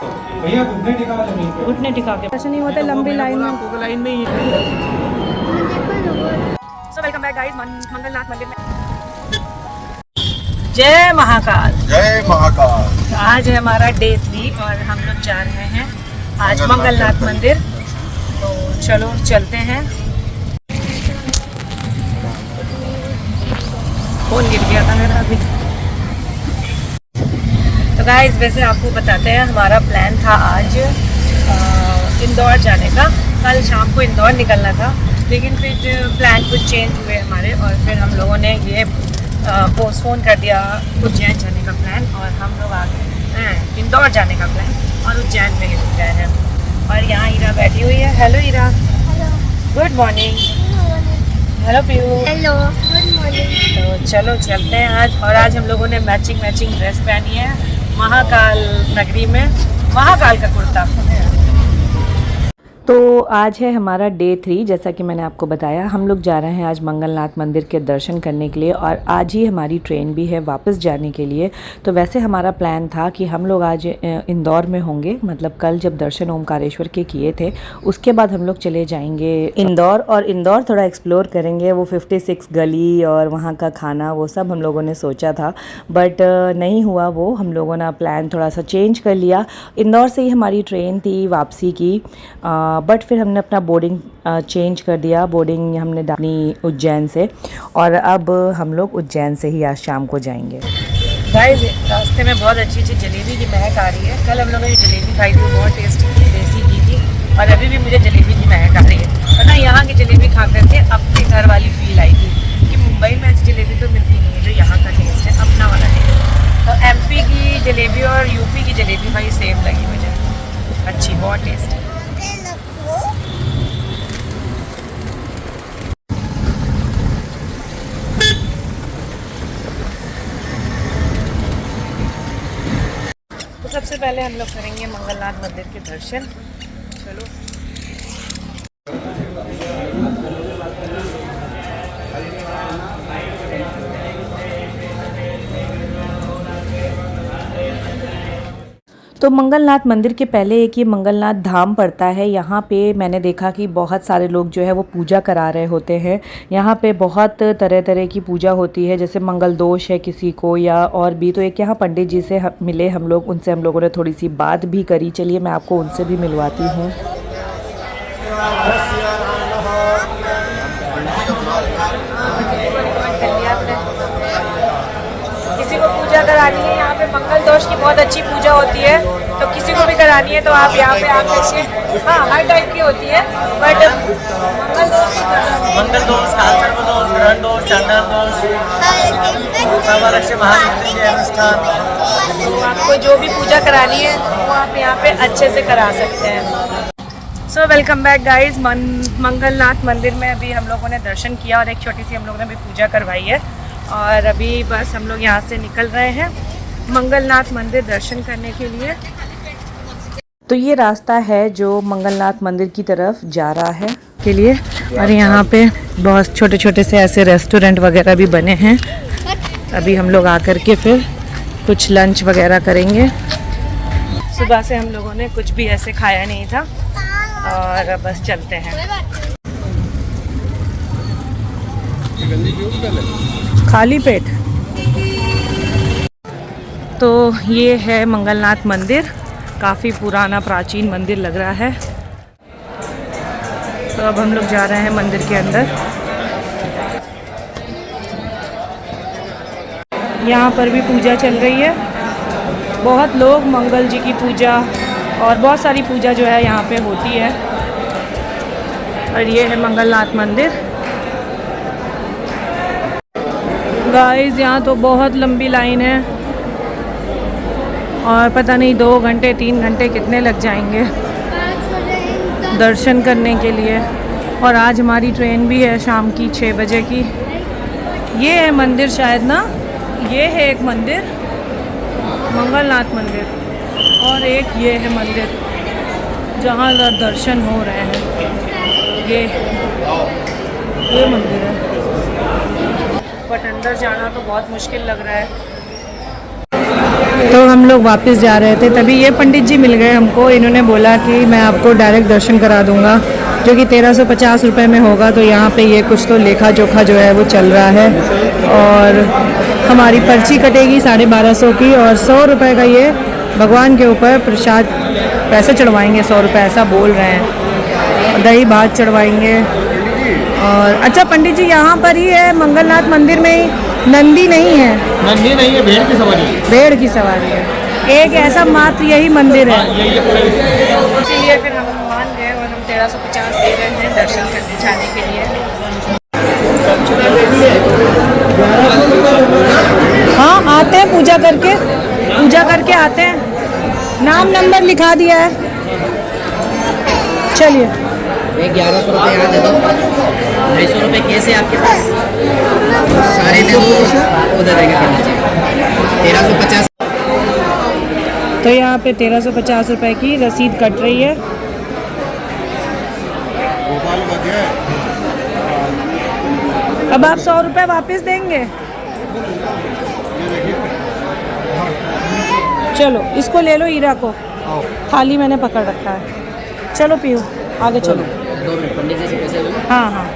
भैया घुटने टिका जमीन पे, घुटने टिका के ऐसा नहीं होता लंबी लाइन में। आपको लाइन में ही so welcome back guys Mangalnath मंदिर में। जय महाकाल। जय महाकाल। तो आज है हमारा डे 3 और हम लोग जा रहे हैं आज मंगलनाथ मंदिर। तो चलो चलते हैं। फोन गिर गया था मेरा अभी। तो गाइस वैसे आपको बताते हैं हमारा प्लान था आज इंदौर जाने का। कल शाम को इंदौर निकलना था, लेकिन फिर प्लान कुछ चेंज हुए हमारे और फिर हम लोगों ने ये पोस्टपोन कर दिया उज्जैन जाने का प्लान और हम लोग आ गए हैं इंदौर जाने का प्लान और उज्जैन में ही रुक गए हैं। और यहाँ ईरा बैठी हुई है। Hello Ira. Good morning. Hello Piu. Hello good morning. तो चलो चलते हैं आज। और आज हम लोगों ने मैचिंग ड्रेस पहनी है महाकाल नगरी में, महाकाल का कुर्ता। तो आज है हमारा डे 3। जैसा कि मैंने आपको बताया हम लोग जा रहे हैं आज मंगलनाथ मंदिर के दर्शन करने के लिए और आज ही हमारी ट्रेन भी है वापस जाने के लिए। तो वैसे हमारा प्लान था कि हम लोग आज इंदौर में होंगे, मतलब कल जब दर्शन ओमकारेश्वर के किए थे उसके बाद हम लोग चले जाएंगे इंदौर और इंदौर थोड़ा एक्सप्लोर करेंगे। वो 56 गली और वहाँ का खाना वो सब हम लोगों ने सोचा था, बट नहीं हुआ वो। हम लोगों ने प्लान थोड़ा सा चेंज कर लिया। इंदौर से ही हमारी ट्रेन थी वापसी की, बट फिर हमने अपना बोर्डिंग चेंज कर दिया। बोर्डिंग हमने डाली उज्जैन से और अब हम लोग उज्जैन से ही आज शाम को जाएंगे। गाइस रास्ते में बहुत अच्छी जलेबी की महक आ रही है। कल हम लोगों ने जलेबी खाई थी, बहुत टेस्टी थी, देसी घी की, और अभी भी मुझे जलेबी की महक आ रही है। पता यहाँ की जलेबी खा करके अपने घर वाली फील आई थी कि मुंबई में ऐसी जलेबी तो मिलती नहीं है जो यहाँ का टेस्ट है, अपना वाला टेस्ट। तो MP की जलेबी और UP की जलेबी भाई सेम लगी मुझे, अच्छी, बहुत टेस्टी। सबसे पहले हम लोग करेंगे मंगलनाथ मंदिर के दर्शन। चलो तो मंगलनाथ मंदिर के पहले एक ये मंगलनाथ धाम पड़ता है। यहाँ पे मैंने देखा कि बहुत सारे लोग जो है वो पूजा करा रहे होते हैं। यहाँ पे बहुत तरह तरह की पूजा होती है, जैसे मंगल दोष है किसी को या और भी। तो एक यहाँ पंडित जी से मिले हम लोग, उनसे हम लोगों ने थोड़ी सी बात भी करी। चलिए मैं आपको उनसे भी मिलवाती हूँ। किसी को पूजा करानी है, यहाँ पे मंगल दोष की बहुत अच्छी पूजा होती है, तो किसी को भी करानी है तो आप यहाँ पे आकर, हाँ हर टाइप की होती है, बट मंगल दोष, कालसर्प दोष, ग्रहण दोष, चंद्र दोष, आपको जो भी पूजा करानी है वो आप यहाँ पे अच्छे से करा सकते हैं। सो वेलकम बैक गाइज। मंगलनाथ मंदिर में अभी हम लोगों ने दर्शन किया और एक छोटी सी हम लोगों ने भी पूजा करवाई है और अभी बस हम लोग यहाँ से निकल रहे हैं मंगलनाथ मंदिर दर्शन करने के लिए। तो ये रास्ता है जो मंगलनाथ मंदिर की तरफ जा रहा है के लिए, और यहाँ पे बहुत छोटे छोटे से ऐसे रेस्टोरेंट वगैरह भी बने हैं। अभी हम लोग आकर के फिर कुछ लंच वगैरह करेंगे। सुबह से हम लोगों ने कुछ भी ऐसे खाया नहीं था और बस चलते हैं। खाली पेट। तो ये है मंगलनाथ मंदिर, काफ़ी पुराना प्राचीन मंदिर लग रहा है। तो अब हम लोग जा रहे हैं मंदिर के अंदर। यहाँ पर भी पूजा चल रही है, बहुत लोग मंगल जी की पूजा और बहुत सारी पूजा जो है यहाँ पे होती है। और ये है मंगलनाथ मंदिर। गाइस यहाँ तो बहुत लंबी लाइन है और पता नहीं 2 घंटे 3 घंटे कितने लग जाएंगे दर्शन करने के लिए। और आज हमारी ट्रेन भी है शाम की 6 बजे की। ये है मंदिर शायद ना, ये है एक मंदिर मंगलनाथ मंदिर, और एक ये है मंदिर जहाँ दर्शन हो रहे हैं। ये मंदिर है, बट अंदर जाना तो बहुत मुश्किल लग रहा है। तो हम लोग वापस जा रहे थे, तभी ये पंडित जी मिल गए हमको। इन्होंने बोला कि मैं आपको डायरेक्ट दर्शन करा दूंगा, जो कि 1350 रुपये में होगा। तो यहाँ पे ये कुछ तो लेखा जोखा जो है वो चल रहा है, और हमारी पर्ची कटेगी 1250 की, और 100 रुपये का ये भगवान के ऊपर प्रसाद पैसे चढ़वाएंगे, 100 रुपये ऐसा बोल रहे हैं। दही भात चढ़वाएंगे। और अच्छा पंडित जी, यहाँ पर ही है मंगलनाथ मंदिर में ही नंदी नहीं है? नंदी नहीं है, भेड़ की सवारी है। भेड़ की सवारी है, एक ऐसा मात्र यही मंदिर है। इसीलिए फिर हम मान गए और हम 1350 दे रहे हैं दर्शन करने जाने के लिए। हाँ, आते हैं पूजा करके आते हैं। नाम नंबर लिखा दिया है, चलिए। 1100 रुपये यहाँ दे दो, 250 रुपये कैसे आपके पास सारे दे दो, वो दे देंगे पंडित जी। 1350। तो यहाँ पे 1350 रुपये की रसीद कट रही है। अब आप 100 रुपये वापस देंगे? चलो इसको ले लो, हीरा को। थाली मैंने पकड़ रखा है। चलो पीहू, आगे चलो। 2 मिनट पंडित जी से पैसे लो। हाँ हाँ।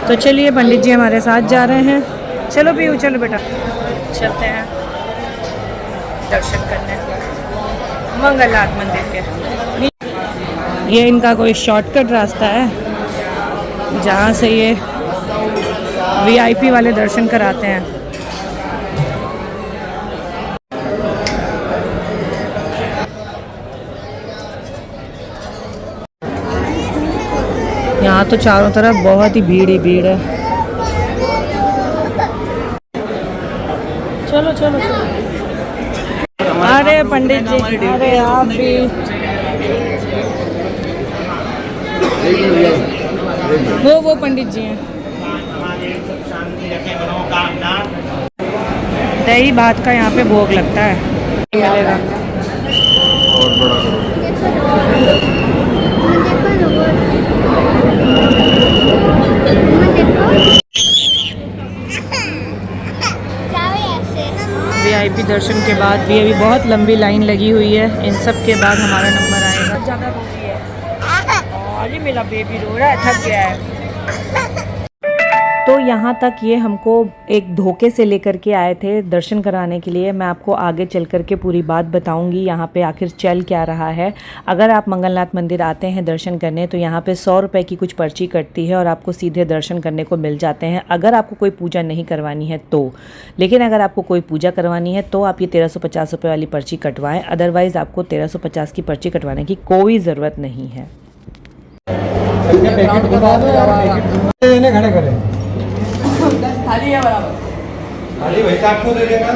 तो चलिए, पंडित जी हमारे साथ जा रहे हैं। चलो पीहू, चलो बेटा, चलते हैं दर्शन करने मंगलनाथ मंदिर के। ये इनका कोई शॉर्टकट रास्ता है जहाँ से ये वीआईपी वाले दर्शन कराते हैं। यहाँ तो चारों तरफ बहुत ही भीड़ ही भीड़ है। चलो चलो चलो। अरे पंडित जी, अरे आप भी। वो पंडित जी हैं। दही भात का यहाँ पे भोग लगता है। मिलेगा। वीआईपी दर्शन के बाद भी अभी बहुत लंबी लाइन लगी हुई है। इन सब के बाद हमारा नंबर आएगा। ज़्यादा रो रही है। अरे मेरा बेबी रो रहा है, थक गया है। तो यहाँ तक ये हमको एक धोखे से लेकर के आए थे दर्शन कराने के लिए। मैं आपको आगे चल कर के पूरी बात बताऊंगी यहाँ पे आखिर चल क्या रहा है। अगर आप मंगलनाथ मंदिर आते हैं दर्शन करने, तो यहाँ पे 100 रुपये की कुछ पर्ची कटती है और आपको सीधे दर्शन करने को मिल जाते हैं, अगर आपको कोई पूजा नहीं करवानी है तो। लेकिन अगर आपको कोई पूजा करवानी है तो आप ये 1350 रुपये वाली पर्ची कटवाएँ, अदरवाइज़ आपको 1350 की पर्ची कटवाने की कोई ज़रूरत नहीं है। खड़े करें थाली है बराबर, थाली भाई साहब को दे देना,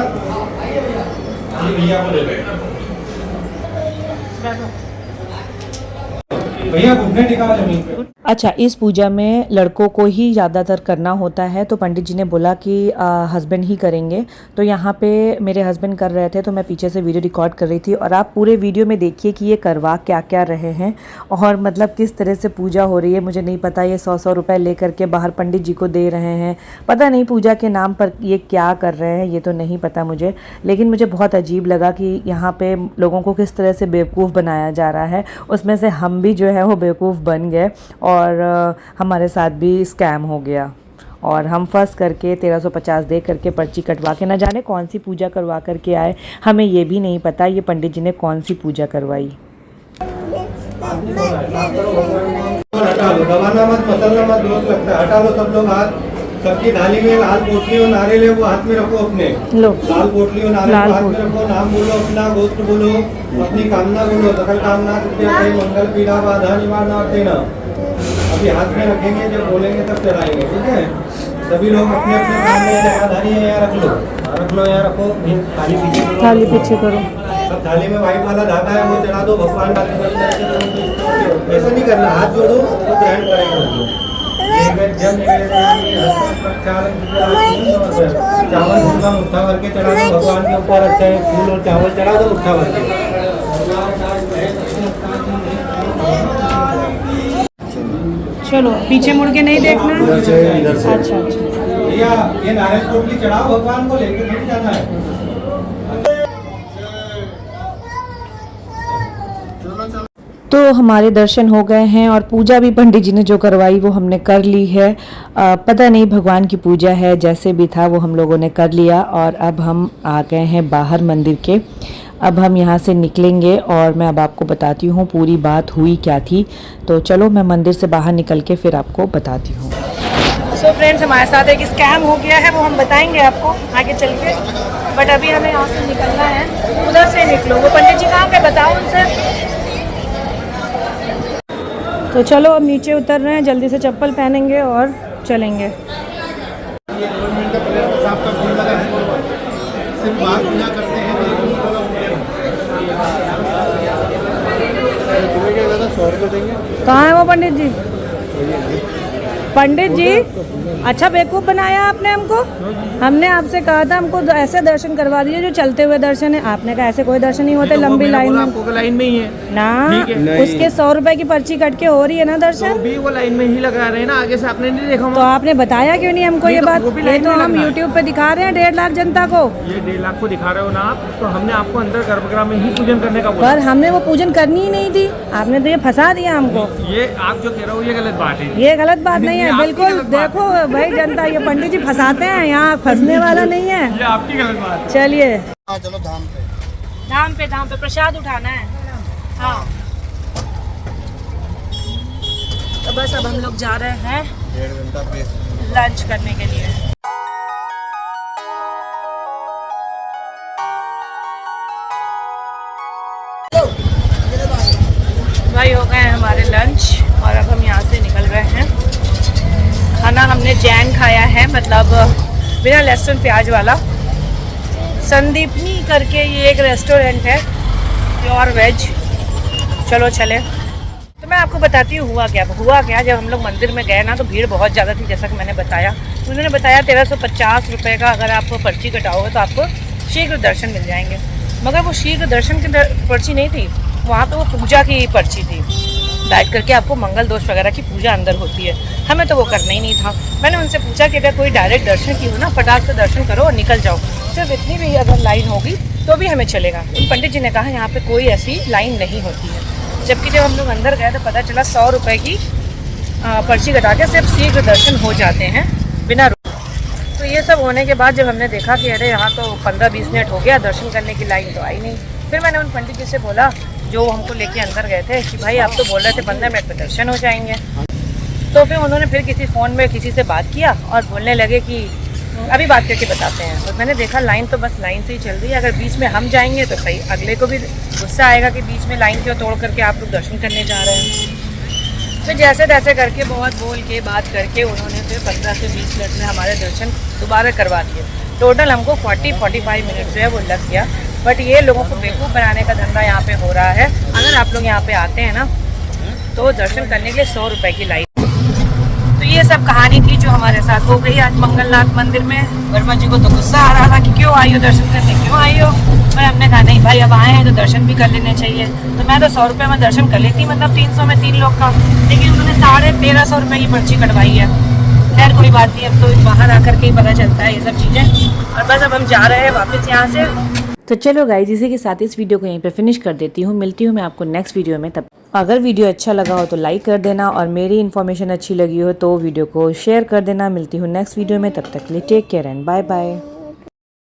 थाली भैया को दे देना। भैया घुटने टिका जमीन पे। अच्छा, इस पूजा में लड़कों को ही ज़्यादातर करना होता है, तो पंडित जी ने बोला कि हस्बैंड ही करेंगे। तो यहाँ पे मेरे हस्बैंड कर रहे थे, तो मैं पीछे से वीडियो रिकॉर्ड कर रही थी। और आप पूरे वीडियो में देखिए कि ये करवा क्या क्या रहे हैं और मतलब किस तरह से पूजा हो रही है। मुझे नहीं पता, ये 100 रुपये ले करके बाहर पंडित जी को दे रहे हैं। पता नहीं पूजा के नाम पर ये क्या कर रहे हैं, ये तो नहीं पता मुझे। लेकिन मुझे बहुत अजीब लगा कि यहाँ पर लोगों को किस तरह से बेवकूफ़ बनाया जा रहा है। उसमें से हम भी जो है वो बेवकूफ़ बन गए और हमारे साथ भी स्कैम हो गया। और हम फंस करके 1350 दे करके पर्ची कटवा के, न जाने कौन सी पूजा करवा करके आए, हमें ये भी नहीं पता ये पंडित जी ने कौन सी पूजा करवाई। हटा लो, दबाना मत, मसलना मत, दोस्त लगता है। हटा लो सब लोग हाथ। सबकी थाली में लाल पोटली और नारियल है, वो हाथ में रखो अपने। लो, लाल पोटली और नारियल को हाथ में रखो। नाम बोलो अपना, गोष्ठ बोलो, अपनी कामना बोलो। सकल कामना मंगल पीड़ा बाधा निवारणा और देना। अभी हाथ में रखेंगे, जब बोलेंगे तब चढ़ाएंगे, ठीक है। सभी लोग अपने अपने सामने जगहधारी है, यहाँ रख लो, यहाँ रखो। थाली पीछे करो। अब थाली में व्हाइट वाला धागा है, वो चढ़ा दो। भगवान ऐसा नहीं करना, हाथ जोड़ो तो ग्रहण करेंगे। चावल का मुट्ठा भर के चढ़ा दो भगवान के ऊपर। अच्छा है, फूल और चावल चढ़ा दो मुट्ठा भर के। चलो पीछे मुड़ के नहीं देखना है। इधर से इधर से। अच्छा अच्छा। भैया ये नारियल टोटली चढ़ाओ, भगवान को लेके नहीं जाना है। तो हमारे दर्शन हो गए हैं और पूजा भी पंडित जी ने जो करवाई वो हमने कर ली है। पता नहीं भगवान की पूजा है, जैसे भी था वो हम लोगों ने कर लिया और अब हम आ गए हैं बाहर मंदिर के। अब हम यहाँ से निकलेंगे और मैं अब आपको बताती हूँ पूरी बात हुई क्या थी। तो चलो मैं मंदिर से बाहर निकल के फिर आपको बताती हूँ। सो फ्रेंड्स हमारे साथ एक स्कैम हो गया है, वो हम बताएंगे आपको आगे चल के। बट अभी हमें यहाँ से निकलना है, उधर से निकलो। वो पंडित जी कहाँ पे, बताओ उनसे। तो चलो अब नीचे उतर रहे हैं, जल्दी से चप्पल पहनेंगे और चलेंगे। कहाँ है वो पंडित जी? पंडित जी अच्छा बेवकूफ़ बनाया आपने हमको। हमने आपसे कहा था हमको ऐसे दर्शन करवा दीजिए जो चलते हुए दर्शन है। आपने कहा ऐसे कोई दर्शन नहीं होते, लंबी लाइन में। आपको लाइन में ही है ना, उसके 100 रुपए की पर्ची कट के हो रही है ना दर्शन। तो भी वो लाइन में ही लगा रहे हैं ना, आगे से आपने नहीं देखा। तो आपने बताया क्यों नहीं हमको ये तो बात? वो भी ये लाइन तो में हम लगना है। YouTube पे दिखा रहे हैं 1.5 लाख जनता को। ये 1.5 लाख को दिखा रहे हो ना आप, तो हमने आपको अंदर गर्भगृह में ही पूजन करने का बोला। पर हमने वो पूजन करनी ही नहीं थी, आपने तो ये फंसा दिया हमको। ये आप जो कह रहे हो ये गलत बात है। ये गलत बात नहीं है, आपकी बिल्कुल। गलत बात देखो भाई जनता, ये पंडित जी फंसाते हैं, यहाँ फंसने वाला नहीं है। ये आपकी गलत बात है। चलिए चलो धाम पे। धाम पे प्रसाद उठाना है। हाँ तो बस अब हम लोग जा रहे हैं 1.5 घंटा लंच करने के लिए। भाई हो गए हैं हमारे लंच और अब हम यहाँ से निकल रहे हैं। खाना हमने जैन खाया है, मतलब बिना लहसुन प्याज वाला। संदीपनी करके ये एक रेस्टोरेंट है, प्योर वेज। चलो चले। तो मैं आपको बताती हूँ हुआ क्या। जब हम लोग मंदिर में गए ना तो भीड़ बहुत ज़्यादा थी, जैसा कि मैंने बताया। उन्होंने बताया 1350 रुपये का अगर आप पर्ची कटाओगे तो आपको शीघ्र दर्शन मिल जाएंगे। मगर वो शीघ्र दर्शन की पर्ची नहीं थी, वहाँ पे वो पूजा की पर्ची थी। बैठ करके आपको मंगल दोष वगैरह की पूजा अंदर होती है। हमें तो वो करना ही नहीं था। मैंने उनसे पूछा कि अगर कोई डायरेक्ट दर्शन की हो ना, फटाक से दर्शन करो और निकल जाओ। सिर्फ इतनी भी अगर लाइन होगी तो भी हमें चलेगा। उन पंडित जी ने कहा यहाँ पे कोई ऐसी लाइन नहीं होती है। जबकि जब हम लोग अंदर गए तो पता चला 100 रुपये की पर्ची कटा के सिर्फ शीघ्र दर्शन हो जाते हैं बिना तो ये सब होने के बाद जब हमने देखा कि अरे यहाँ तो 15-20 मिनट हो गया, दर्शन करने की लाइन तो आई नहीं। फिर मैंने उन पंडित जी से बोला जो हमको लेके अंदर गए थे कि भाई आप तो बोल रहे थे 15 मिनट में दर्शन हो जाएंगे। तो फिर उन्होंने फिर किसी फ़ोन में किसी से बात किया और बोलने लगे कि अभी बात करके बताते हैं। तो मैंने देखा लाइन तो बस लाइन से ही चल रही है। अगर बीच में हम जाएंगे तो सही, अगले को भी गुस्सा आएगा कि बीच में लाइन क्यों तोड़ करके आप लोग दर्शन करने जा रहे हैं। फिर जैसे तैसे करके बहुत बोल के बात करके उन्होंने फिर 15 से 20 मिनट में हमारे दर्शन दोबारा करवा दिए। टोटल हमको 40-45 मिनट जो है वो लग गया। बट ये लोगों को बेवकूफ़ बनाने का धंधा यहाँ पे हो रहा है। अगर आप लोग यहाँ पे आते हैं ना तो दर्शन करने के लिए 100 रुपये की लाइन। तो ये सब कहानी थी जो हमारे साथ हो गई आज मंगलनाथ मंदिर में। वर्मा जी को तो गुस्सा आ रहा था कि क्यों आई हो दर्शन करने, क्यों आई हो। पर हमने कहा नहीं भाई, अब आए हैं तो दर्शन भी कर लेने चाहिए। तो मैं तो 100 रुपये में दर्शन कर लेती, मतलब 300 में 3 लोग का। लेकिन उन्होंने 1350 रुपये की पर्ची कटवाई है। खैर कोई बात नहीं, अब तो बाहर आकर के ही पता चलता है ये सब चीज़ें। और बस अब हम जा रहे हैं वापस यहाँ से। तो चलो गाइज, इसी के साथ इस वीडियो को यहीं पे फिनिश कर देती हूँ। मिलती हूँ मैं आपको नेक्स्ट वीडियो में। तब अगर वीडियो अच्छा लगा हो तो लाइक कर देना और मेरी इन्फॉर्मेशन अच्छी लगी हो तो वीडियो को शेयर कर देना। मिलती हूँ नेक्स्ट वीडियो में, तब तक के लिए take care and bye bye.